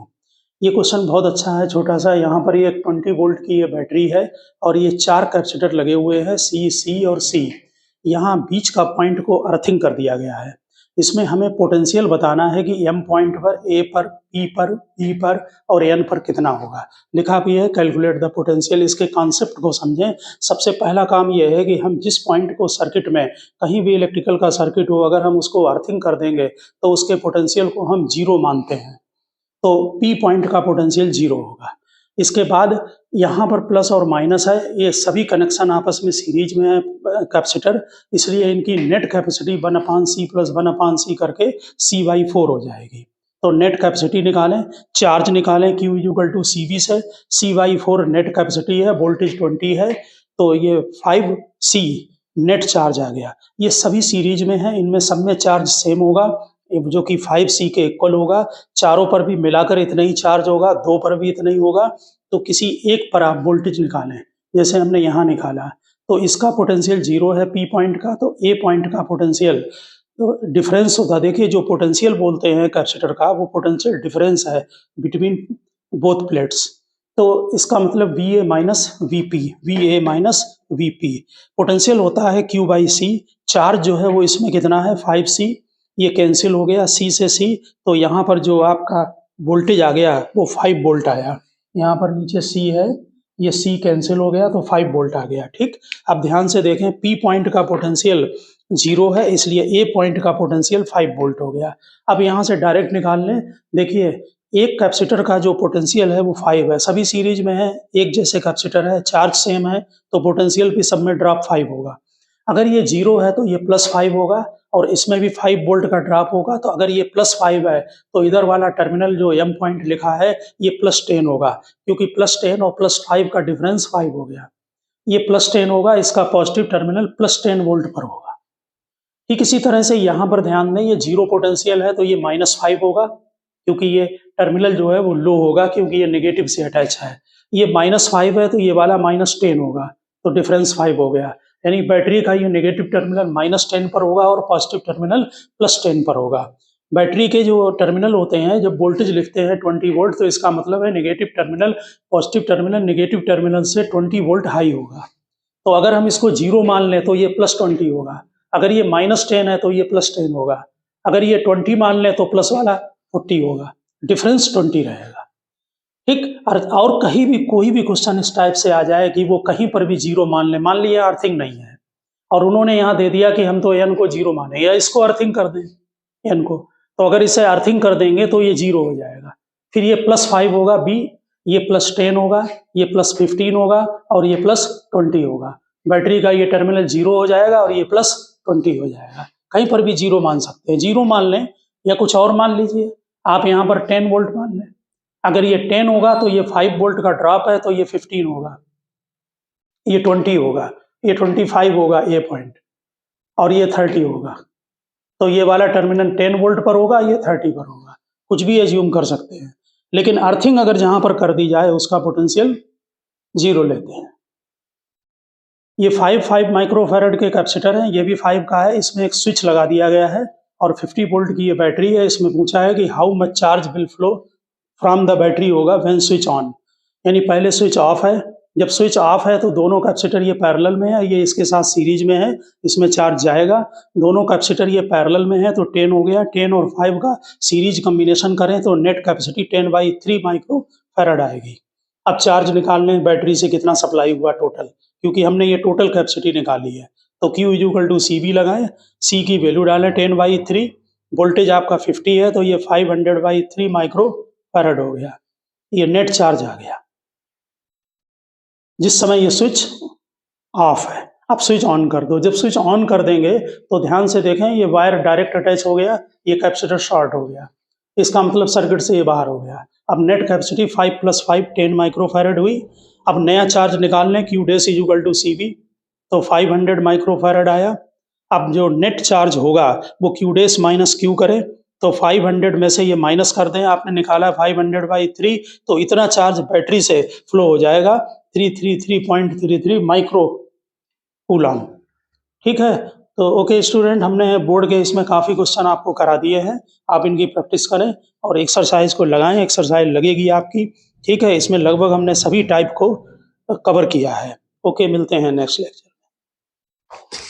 ये क्वेश्चन बहुत अच्छा है, छोटा सा। यहाँ पर ये 20 वोल्ट की ये बैटरी है, और ये 4 कैपेसिटर लगे हुए हैं, C और C। यहाँ बीच का पॉइंट को अर्थिंग कर दिया गया है। इसमें हमें पोटेंशियल बताना है कि M पॉइंट पर, A पर, P पर, P पर और N पर कितना होगा। लिखा भी है कैलकुलेट द पोटेंशियल। इसके कॉन्सेप्ट को समझें। सबसे पहला काम यह है कि हम जिस पॉइंट को सर्किट में, कहीं भी इलेक्ट्रिकल का सर्किट हो, अगर हम उसको अर्थिंग कर देंगे तो उसके पोटेंशियल को हम 0 मानते हैं, तो P पॉइंट का पोटेंशियल 0 होगा। इसके बाद यहाँ पर प्लस और माइनस है, ये सभी कनेक्शन आपस में सीरीज में है कैपेसिटर, इसलिए इनकी नेट कैपेसिटी 1/C + 1/C करके C/4 हो जाएगी। तो नेट कैपेसिटी निकालें, चार्ज निकालें, Q = CV से। C/4 नेट कैपेसिटी है, वोल्टेज 20 है, तो ये 5C नेट चार्ज आ गया। ये सभी सीरीज में है, इनमें सब में चार्ज सेम होगा, जो कि 5C के इक्वल होगा। चारों पर भी मिलाकर इतना ही चार्ज होगा, 2 पर भी इतना ही होगा। तो किसी एक पर आप वोल्टेज निकालें, जैसे हमने यहाँ निकाला, तो इसका पोटेंशियल 0 है P पॉइंट का, तो A पॉइंट का पोटेंशियल डिफरेंस होगा। देखिए, जो पोटेंशियल बोलते हैं कैपेसिटर का, वो पोटेंशियल डिफरेंस है बिटवीन बोथ प्लेट्स। तो इसका मतलब VA - VP, VA - VP। Potential होता है Q/C। चार्ज जो है वो इसमें कितना है, 5C। ये कैंसिल हो गया C से C, तो यहाँ पर जो आपका वोल्टेज आ गया वो 5 वोल्ट आया। यहाँ पर नीचे C है, ये C कैंसिल हो गया तो 5 वोल्ट आ गया। ठीक, अब ध्यान से देखें, P पॉइंट का पोटेंशियल 0 है, इसलिए A पॉइंट का पोटेंशियल 5 वोल्ट हो गया। अब यहाँ से डायरेक्ट निकाल लें। देखिए, एक कैपेसिटर का जो पोटेंशियल है वो 5 है, सभी सीरीज में है, एक जैसे कैपेसिटर है, चार्ज सेम है, तो पोटेंशियल भी सब में ड्रॉप 5 होगा। अगर ये 0 है तो ये +5 होगा, और इसमें भी 5 वोल्ट का ड्रॉप होगा। तो अगर ये +5 है तो इधर वाला टर्मिनल जो M पॉइंट लिखा है ये +10 होगा, क्योंकि +10 और +5 का डिफरेंस 5 हो गया। ये +10 होगा, इसका पॉजिटिव टर्मिनल +10 वोल्ट पर होगा। ठीक इसी तरह से यहाँ पर ध्यान दें, ये 0 पोटेंशियल है तो ये -5 होगा, क्योंकि ये टर्मिनल जो है वो लो होगा, क्योंकि ये नेगेटिव से अटैच है। ये -5 है तो ये वाला -10 होगा, तो डिफरेंस 5 हो गया। यानी बैटरी का ये नेगेटिव टर्मिनल -10 पर होगा और पॉजिटिव टर्मिनल +10 पर होगा। बैटरी के जो टर्मिनल होते हैं, जब वोल्टेज लिखते हैं 20 वोल्ट, तो इसका मतलब है negative terminal positive terminal negative terminal से 20 वोल्ट हाई होगा। तो अगर हम इसको 0 मान लें तो ये +20 होगा, अगर ये -10 है तो ये +10 होगा, अगर ये 20 मान लें तो प्लस वाला 40 होगा, डिफरेंस 20 रहेगा। ठीक। और कहीं भी कोई भी क्वेश्चन इस टाइप से आ जाए कि वो कहीं पर भी 0 मान लिया अर्थिंग नहीं है और उन्होंने यहाँ दे दिया कि हम तो n को 0 माने, या इसको अर्थिंग कर दें n को, तो अगर इसे अर्थिंग कर देंगे तो ये 0 हो जाएगा। फिर ये +5 होगा b, ये +10 होगा, ये +15 होगा और ये +20 होगा। बैटरी का ये टर्मिनल 0 हो जाएगा और ये +20 हो जाएगा। कहीं पर भी 0 मान सकते हैं, 0 मान लें या कुछ और मान लीजिए। आप यहाँ पर 10 वोल्ट मान लें, अगर ये 10 होगा तो ये 5 वोल्ट का ड्रॉप है तो ये 15 होगा, ये 20 होगा, ये 25 होगा ए पॉइंट और ये 30 होगा। तो ये वाला टर्मिनल 10 वोल्ट पर होगा, ये 30 पर होगा, कुछ भी एज्यूम कर सकते हैं। लेकिन अर्थिंग अगर जहां पर कर दी जाए उसका पोटेंशियल 0 लेते हैं। ये 5 माइक्रोफैराड के कैपेसिटर हैं, ये भी 5 का है। इसमें एक स्विच लगा दिया गया है और 50 वोल्ट की ये बैटरी है। इसमें पूछा है कि how much charge will flow from the battery होगा व्हेन स्विच ऑन, यानी पहले स्विच ऑफ है, जब स्विच ऑफ है तो दोनों कैपेसिटर ये पैरेलल में है, ये इसके साथ सीरीज में है, इसमें चार्ज जाएगा। दोनों कैपेसिटर ये पैरेलल में है तो 10 हो गया, 10 और 5 का सीरीज कॉम्बिनेशन करें तो नेट कैपेसिटी 10/3 माइक्रो फैराड आएगी। अब चार्ज निकालने बैटरी से कितना सप्लाई हुआ टोटल, क्योंकि हमने ये टोटल कैपेसिटी निकाली है, तो Q = CV लगाएं, C की वैल्यू डालें 10/3, वोल्टेज आपका 50 है तो ये 500/3 माइक्रो फैराड हो गया, ये नेट चार्ज आ गया जिस समय ये स्विच ऑफ है। अब स्विच ऑन कर दो, जब स्विच ऑन कर देंगे तो ध्यान से देखें ये वायर डायरेक्ट अटैच हो गया, ये कैपेसिटर शॉर्ट हो गया, इसका मतलब सर्किट से ये बाहर हो गया। अब नेट कैपेसिटी 5 + 5 10 माइक्रोफैराड हुई। अब नया चार्ज निकाल लें, Q डैश = CV, तो 500 माइक्रोफैराड आया। अब जो नेट चार्ज होगा वो Q डैश - Q करें, तो 500 में से ये माइनस कर दें, आपने निकाला 500/3, तो इतना चार्ज बैटरी से फ्लो हो जाएगा 333.33 माइक्रो कूलम। ठीक है, तो ओके स्टूडेंट, हमने बोर्ड के इसमें काफ़ी क्वेश्चन आपको करा दिए हैं, आप इनकी प्रैक्टिस करें और एक्सरसाइज को लगाएं, एक्सरसाइज लगेगी आपकी। ठीक है, इसमें लगभग हमने सभी टाइप को कवर किया है। ओके, मिलते हैं नेक्स्ट लेक्चर में।